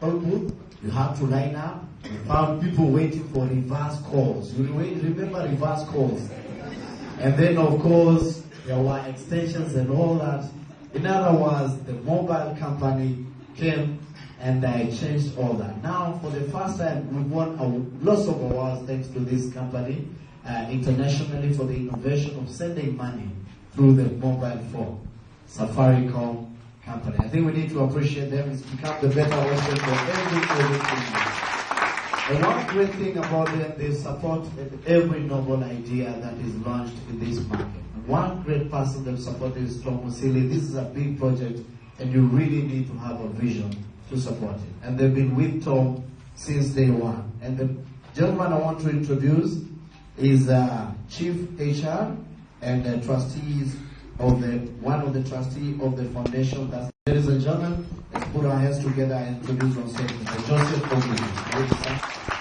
booth, you have to line up. We found people waiting for reverse calls. You remember reverse calls? And then, of course, there were extensions and all that. In other words, the mobile company came and they changed all that. Now, for the first time, we've won lots of awards thanks to this company internationally for the innovation of sending money through the mobile phone. Safaricom company. I think we need to appreciate them. It's become the better option for everything. And one great thing about them, they support every noble idea that is launched in this market. One great person that supported is Tom Musili. This is a big project, and you really need to have a vision to support it. And they've been with Tom since day one. And the gentleman I want to introduce is Chief HR and trustees of one of the trustees of the foundation. Ladies and gentlemen, let's put our hands together and introduce ourselves. Joseph Ogu.